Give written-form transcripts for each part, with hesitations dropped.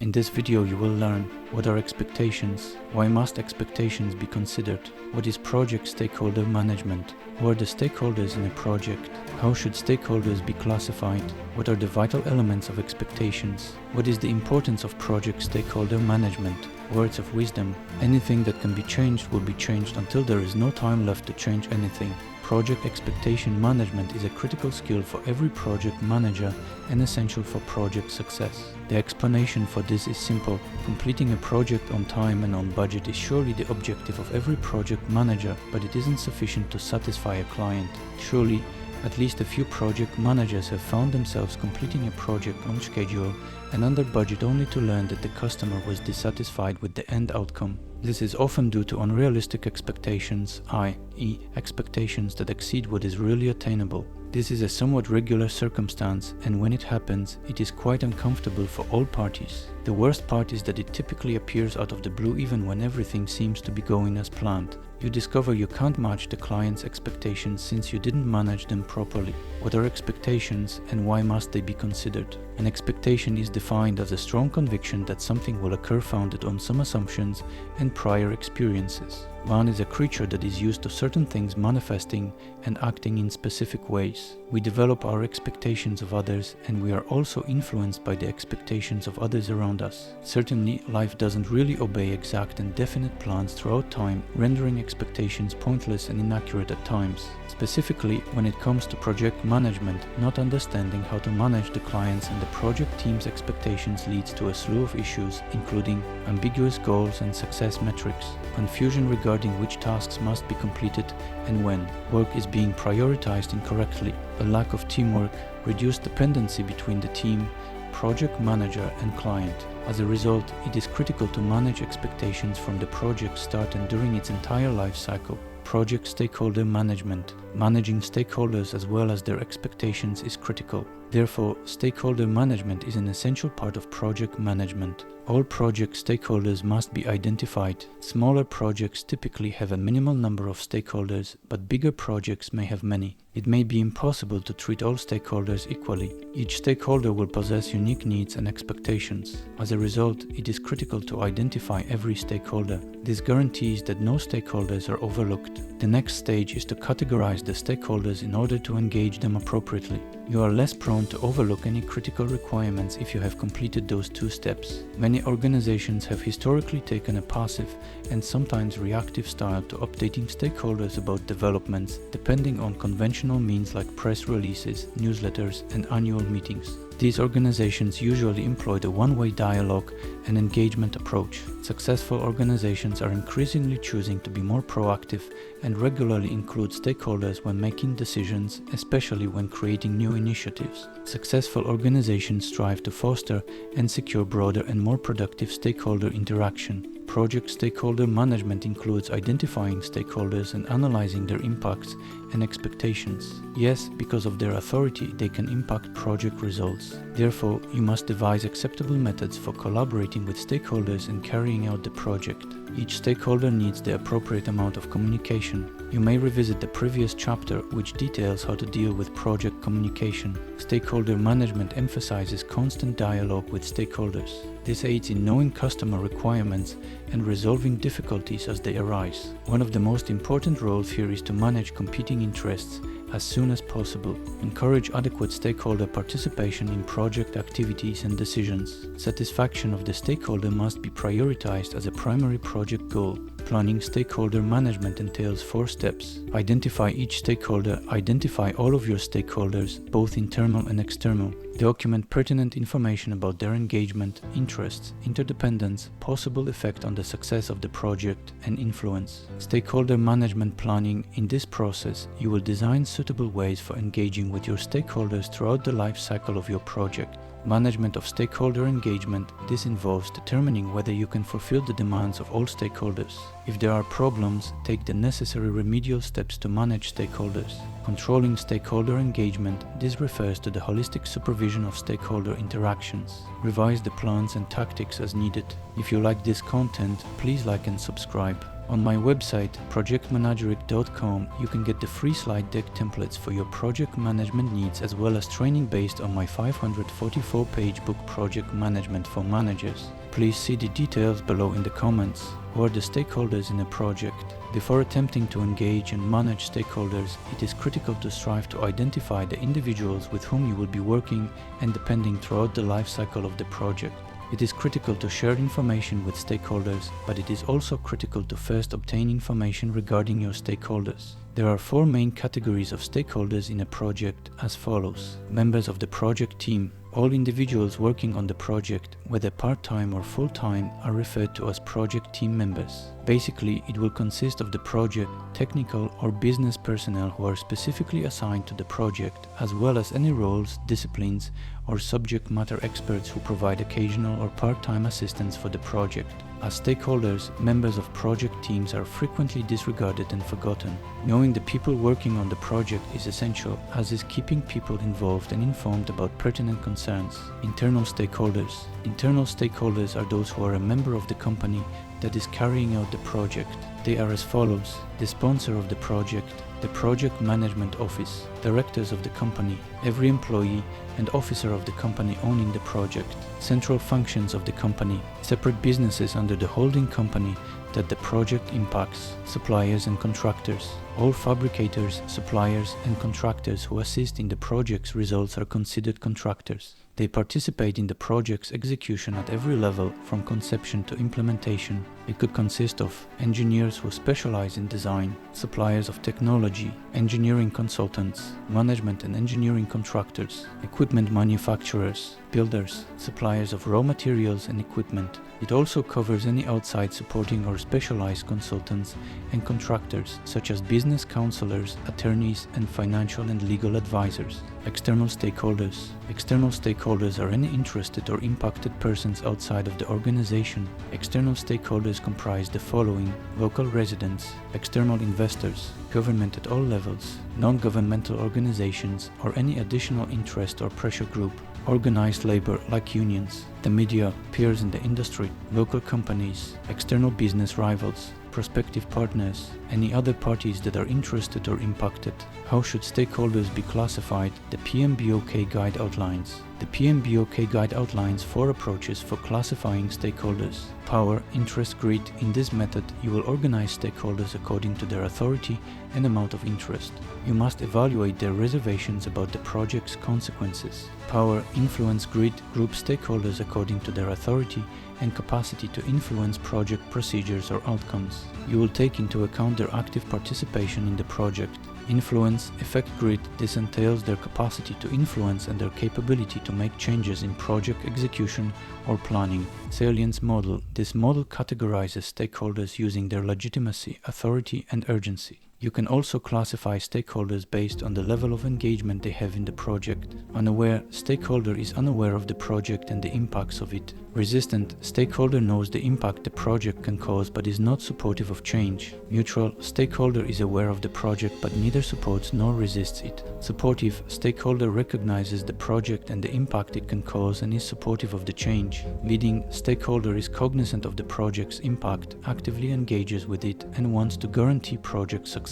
In this video you will learn what are expectations, why must expectations be considered, what is project stakeholder management, who are the stakeholders in a project, how should stakeholders be classified, what are the vital elements of expectations, what is the importance of project stakeholder management, words of wisdom, anything that can be changed will be changed until there is no time left to change anything. Project expectation management is a critical skill for every project manager and essential for project success. The explanation for this is simple. Completing a project on time and on budget is surely the objective of every project manager, but it isn't sufficient to satisfy a client. Surely, at least a few project managers have found themselves completing a project on schedule and under budget only to learn that the customer was dissatisfied with the end outcome. This is often due to unrealistic expectations, i.e., expectations that exceed what is really attainable. This is a somewhat regular circumstance, and when it happens, it is quite uncomfortable for all parties. The worst part is that it typically appears out of the blue even when everything seems to be going as planned. You discover you can't match the client's expectations since you didn't manage them properly. What are expectations and why must they be considered? An expectation is defined as a strong conviction that something will occur founded on some assumptions and prior experiences. Man is a creature that is used to certain things manifesting and acting in specific ways. We develop our expectations of others, and we are also influenced by the expectations of others around us. Certainly, life doesn't really obey exact and definite plans throughout time, rendering expectations pointless and inaccurate at times. Specifically, when it comes to project management, not understanding how to manage the clients and the project team's expectations leads to a slew of issues, including ambiguous goals and success metrics, confusion regarding which tasks must be completed and when, work is being prioritized incorrectly, a lack of teamwork, reduced dependency between the team, project manager and client. As a result, it is critical to manage expectations from the project start and during its entire life cycle. Project stakeholder management. Managing stakeholders as well as their expectations is critical. Therefore, stakeholder management is an essential part of project management. All project stakeholders must be identified. Smaller projects typically have a minimal number of stakeholders, but bigger projects may have many. It may be impossible to treat all stakeholders equally. Each stakeholder will possess unique needs and expectations. As a result, it is critical to identify every stakeholder. This guarantees that no stakeholders are overlooked. The next stage is to categorize the stakeholders in order to engage them appropriately. You are less prone to overlook any critical requirements if you have completed those two steps. Many organizations have historically taken a passive and sometimes reactive style to updating stakeholders about developments, depending on conventional means like press releases, newsletters, and annual meetings. These organizations usually employ the one-way dialogue and engagement approach. Successful organizations are increasingly choosing to be more proactive and regularly include stakeholders when making decisions, especially when creating new initiatives. Successful organizations strive to foster and secure broader and more productive stakeholder interaction. Project stakeholder management includes identifying stakeholders and analyzing their impacts and expectations. Yes, because of their authority, they can impact project results. Therefore, you must devise acceptable methods for collaborating with stakeholders and carrying out the project. Each stakeholder needs the appropriate amount of communication. You may revisit the previous chapter, which details how to deal with project communication. Stakeholder management emphasizes constant dialogue with stakeholders. This aids in knowing customer requirements and resolving difficulties as they arise. One of the most important roles here is to manage competing interests as soon as possible. Encourage adequate stakeholder participation in project activities and decisions. Satisfaction of the stakeholder must be prioritized as a primary project goal. Planning stakeholder management entails 4 steps. Identify each stakeholder. Identify all of your stakeholders, both internal and external. Document pertinent information about their engagement, interests, interdependence, possible effect on the success of the project, and influence. Stakeholder management planning. In this process, you will design suitable ways for engaging with your stakeholders throughout the life cycle of your project. Management of stakeholder engagement. This involves determining whether you can fulfill the demands of all stakeholders. If there are problems, take the necessary remedial steps to manage stakeholders. Controlling stakeholder engagement. This refers to the holistic supervision of stakeholder interactions. Revise the plans and tactics as needed. If you like this content, please like and subscribe. On my website, projectmanageric.com, you can get the free slide deck templates for your project management needs, as well as training based on my 544-page book Project Management for Managers. Please see the details below in the comments. Who are the stakeholders in a project? Before attempting to engage and manage stakeholders, it is critical to strive to identify the individuals with whom you will be working and depending throughout the life cycle of the project. It is critical to share information with stakeholders, but it is also critical to first obtain information regarding your stakeholders. There are 4 main categories of stakeholders in a project as follows. Members of the project team. All individuals working on the project, whether part-time or full-time, are referred to as project team members. Basically, it will consist of the project, technical or business personnel who are specifically assigned to the project, as well as any roles, disciplines, or subject matter experts who provide occasional or part-time assistance for the project. As stakeholders, members of project teams are frequently disregarded and forgotten. Knowing the people working on the project is essential, as is keeping people involved and informed about pertinent concerns. Internal stakeholders. Internal stakeholders are those who are a member of the company that is carrying out the project. They are as follows: the sponsor of the project, the project management office, directors of the company, every employee and officer of the company owning the project, central functions of the company, separate businesses under the holding company that the project impacts, suppliers and contractors. All fabricators, suppliers and contractors who assist in the project's results are considered contractors. They participate in the project's execution at every level, from conception to implementation. It could consist of engineers who specialize in design, suppliers of technology, engineering consultants, management and engineering contractors, equipment manufacturers, builders, suppliers of raw materials and equipment. It also covers any outside supporting or specialized consultants and contractors, such as business counselors, attorneys, and financial and legal advisors. External stakeholders. External stakeholders are any interested or impacted persons outside of the organization. External stakeholders comprise the following: local residents, external investors, government at all levels, non-governmental organizations, or any additional interest or pressure group, organized labor like unions, the media, peers in the industry, local companies, external business rivals, prospective partners, any other parties that are interested or impacted. How should stakeholders be classified? The PMBOK guide outlines. The PMBOK guide outlines 4 approaches for classifying stakeholders. Power, interest, greed. In this method, you will organize stakeholders according to their authority and amount of interest. You must evaluate their reservations about the project's consequences. Power, influence, greed. Group stakeholders according to their authority and capacity to influence project procedures or outcomes. You will take into account their active participation in the project. Influence, effect, grid. This entails their capacity to influence and their capability to make changes in project execution or planning. Salience model. This model categorizes stakeholders using their legitimacy, authority, and urgency. You can also classify stakeholders based on the level of engagement they have in the project. Unaware stakeholder is unaware of the project and the impacts of it. Resistant stakeholder knows the impact the project can cause but is not supportive of change. Neutral stakeholder is aware of the project but neither supports nor resists it. Supportive stakeholder recognizes the project and the impact it can cause and is supportive of the change. Leading stakeholder is cognizant of the project's impact, actively engages with it, and wants to guarantee project success.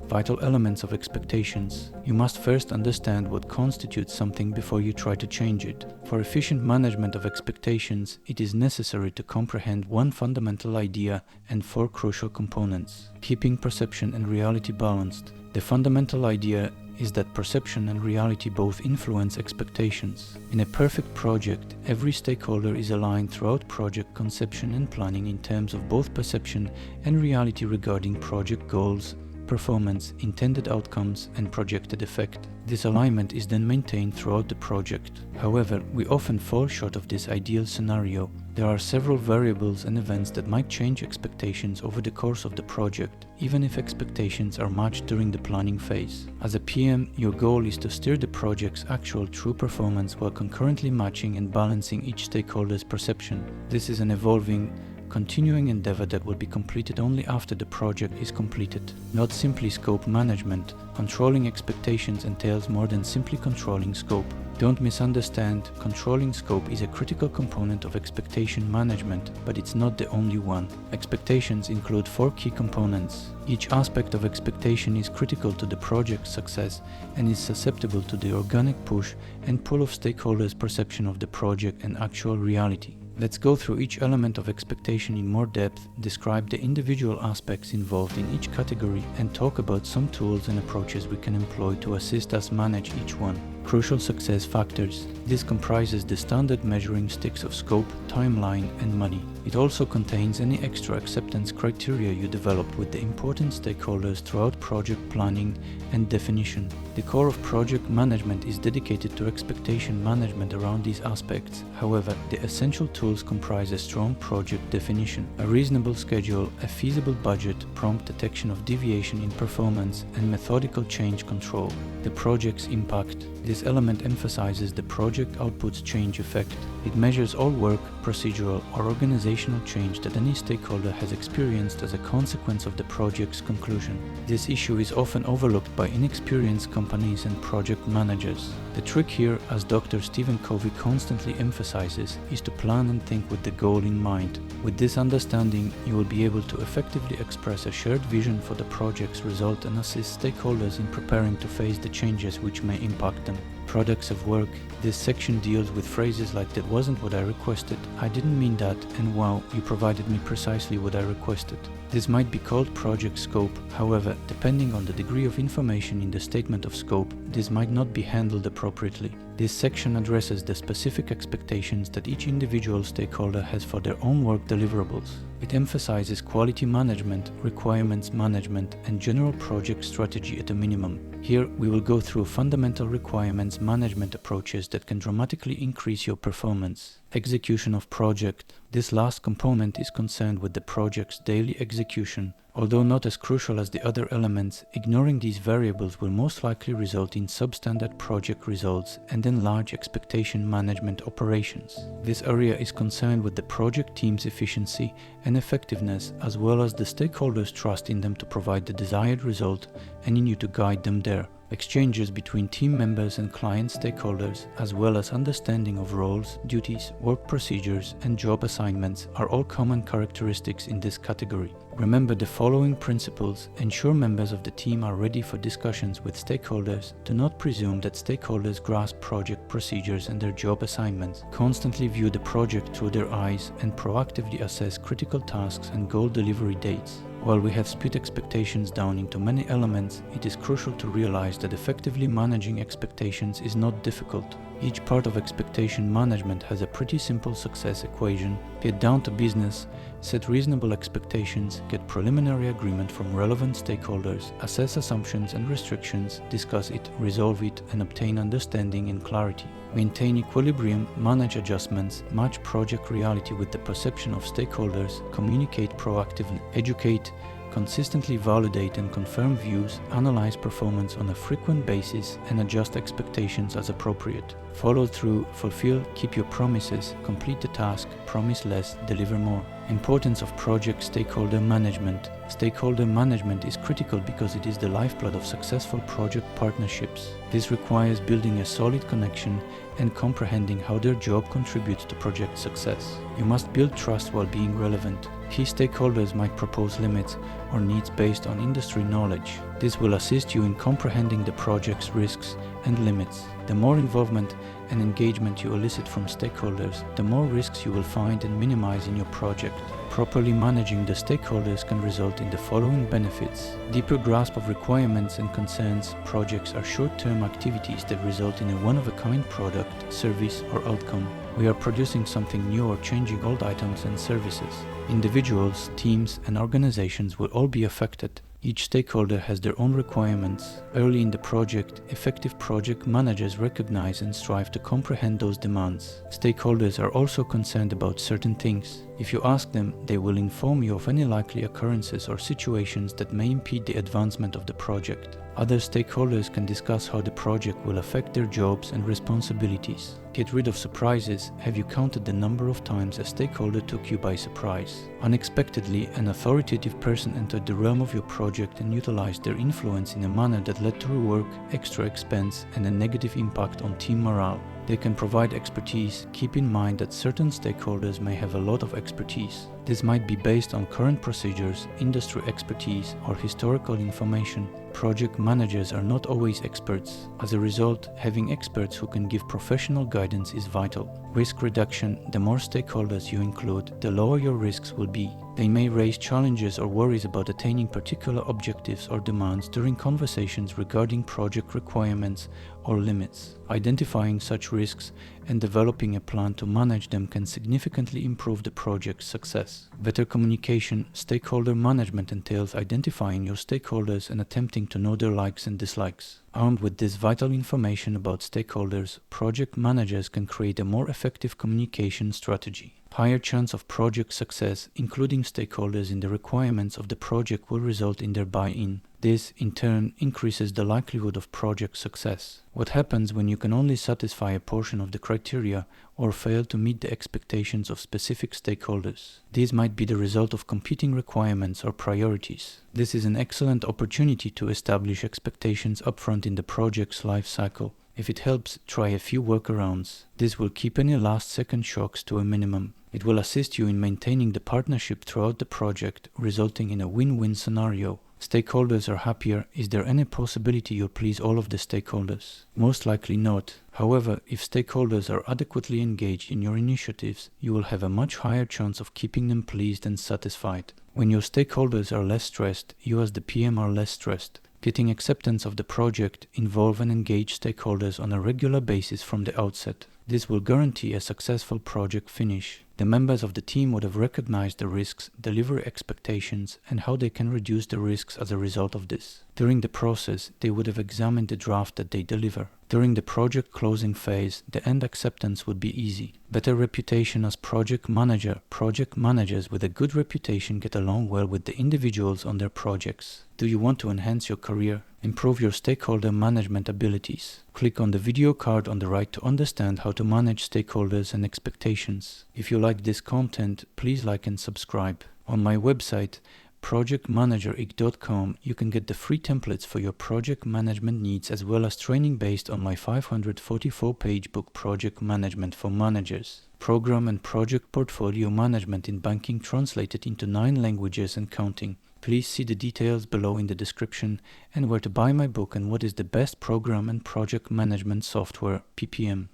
Vital elements of expectations. You must first understand what constitutes something before you try to change it. For efficient management of expectations, it is necessary to comprehend one fundamental idea and 4 crucial components. Keeping perception and reality balanced. The fundamental idea is that perception and reality both influence expectations. In a perfect project, every stakeholder is aligned throughout project conception and planning in terms of both perception and reality regarding project goals, performance, intended outcomes, and projected effect. This alignment is then maintained throughout the project. However, we often fall short of this ideal scenario. There are several variables and events that might change expectations over the course of the project, even if expectations are matched during the planning phase. As a PM, your goal is to steer the project's actual true performance while concurrently matching and balancing each stakeholder's perception. This is an evolving, continuing endeavor that will be completed only after the project is completed. Not simply scope management. Controlling expectations entails more than simply controlling scope. Don't misunderstand, controlling scope is a critical component of expectation management, but it's not the only one. Expectations include 4 key components. Each aspect of expectation is critical to the project's success and is susceptible to the organic push and pull of stakeholders' perception of the project and actual reality. Let's go through each element of expectation in more depth, describe the individual aspects involved in each category, and talk about some tools and approaches we can employ to assist us manage each one. Crucial success factors. This comprises the standard measuring sticks of scope, timeline, and money. It also contains any extra acceptance criteria you develop with the important stakeholders throughout project planning and definition. The core of project management is dedicated to expectation management around these aspects. However, the essential tools comprise a strong project definition, a reasonable schedule, a feasible budget, prompt detection of deviation in performance, and methodical change control. The project's impact. This element emphasizes the project output's change effect. It measures all work, procedural, or organizational change that any stakeholder has experienced as a consequence of the project's conclusion. This issue is often overlooked by inexperienced companies and project managers. The trick here, as Dr. Stephen Covey constantly emphasizes, is to plan and think with the goal in mind. With this understanding, you will be able to effectively express a shared vision for the project's result and assist stakeholders in preparing to face the changes which may impact them. Products of work. This section deals with phrases like "that wasn't what I requested," "I didn't mean that," and "wow, you provided me precisely what I requested." This might be called project scope. However, depending on the degree of information in the statement of scope, this might not be handled appropriately. This section addresses the specific expectations that each individual stakeholder has for their own work deliverables. It emphasizes quality management, requirements management, and general project strategy at a minimum. Here, we will go through fundamental requirements management approaches that can dramatically increase your performance. Execution of project. This last component is concerned with the project's daily execution. Although not as crucial as the other elements, ignoring these variables will most likely result in substandard project results and in large expectation management operations. This area is concerned with the project team's efficiency and effectiveness, as well as the stakeholders' trust in them to provide the desired result and in you to guide them there. Exchanges between team members and client stakeholders, as well as understanding of roles, duties, work procedures, and job assignments are all common characteristics in this category. Remember the following principles. Ensure members of the team are ready for discussions with stakeholders. Do not presume that stakeholders grasp project procedures and their job assignments. Constantly view the project through their eyes and proactively assess critical tasks and goal delivery dates. While we have split expectations down into many elements, it is crucial to realize that effectively managing expectations is not difficult. Each part of expectation management has a pretty simple success equation. Get down to business, set reasonable expectations, get preliminary agreement from relevant stakeholders, assess assumptions and restrictions, discuss it, resolve it, and obtain understanding and clarity. Maintain equilibrium, manage adjustments, match project reality with the perception of stakeholders, communicate proactively, educate, consistently validate and confirm views, analyze performance on a frequent basis, and adjust expectations as appropriate. Follow through, fulfill, keep your promises, complete the task, promise less, deliver more. Importance of project stakeholder management. Stakeholder management is critical because it is the lifeblood of successful project partnerships. This requires building a solid connection and comprehending how their job contributes to project success. You must build trust while being relevant. Key stakeholders might propose limits or needs based on industry knowledge. This will assist you in comprehending the project's risks and limits. The more involvement and engagement you elicit from stakeholders, the more risks you will find and minimize in your project. Properly managing the stakeholders can result in the following benefits. Deeper grasp of requirements and concerns. Projects are short-term activities that result in a one-of-a-kind product, service, or outcome. We are producing something new or changing old items and services. Individuals, teams, and organizations will all be affected. Each stakeholder has their own requirements. Early in the project, effective project managers recognize and strive to comprehend those demands. Stakeholders are also concerned about certain things. If you ask them, they will inform you of any likely occurrences or situations that may impede the advancement of the project. Other stakeholders can discuss how the project will affect their jobs and responsibilities. Get rid of surprises. Have you counted the number of times a stakeholder took you by surprise? Unexpectedly, an authoritative person entered the realm of your project and utilized their influence in a manner that led to rework, extra expense, and a negative impact on team morale. They can provide expertise. Keep in mind that certain stakeholders may have a lot of expertise. This might be based on current procedures, industry expertise, or historical information. Project managers are not always experts. As a result, having experts who can give professional guidance is vital. Risk reduction. The more stakeholders you include, the lower your risks will be. They may raise challenges or worries about attaining particular objectives or demands during conversations regarding project requirements or limits. Identifying such risks and developing a plan to manage them can significantly improve the project's success. Better communication. Stakeholder management entails identifying your stakeholders and attempting to know their likes and dislikes. Armed with this vital information about stakeholders, project managers can create a more effective communication strategy. Higher chance of project success. Including stakeholders in the requirements of the project will result in their buy-in. This, in turn, increases the likelihood of project success. What happens when you can only satisfy a portion of the criteria or fail to meet the expectations of specific stakeholders? These might be the result of competing requirements or priorities. This is an excellent opportunity to establish expectations upfront in the project's life cycle. If it helps, try a few workarounds. This will keep any last-second shocks to a minimum. It will assist you in maintaining the partnership throughout the project, resulting in a win-win scenario. Stakeholders are happier. Is there any possibility you'll please all of the stakeholders? Most likely not. However, if stakeholders are adequately engaged in your initiatives, you will have a much higher chance of keeping them pleased and satisfied. When your stakeholders are less stressed, you as the PM are less stressed. Getting acceptance of the project, involve and engage stakeholders on a regular basis from the outset. This will guarantee a successful project finish. The members of the team would have recognized the risks, delivery expectations, and how they can reduce the risks as a result of this. During the process, they would have examined the draft that they deliver. During the project closing phase, the end acceptance would be easy. Better reputation as project manager. Project managers with a good reputation get along well with the individuals on their projects. Do you want to enhance your career? Improve your stakeholder management abilities. Click on the video card on the right to understand how to manage stakeholders and expectations. If you like this content, please like and subscribe. On my website, projectmanagerig.com, you can get the free templates for your project management needs as well as training based on my 544-page book Project Management for Managers. Program and project portfolio management in banking translated into 9 languages and counting. Please see the details below in the description and where to buy my book and what is the best program and project management software, PPM.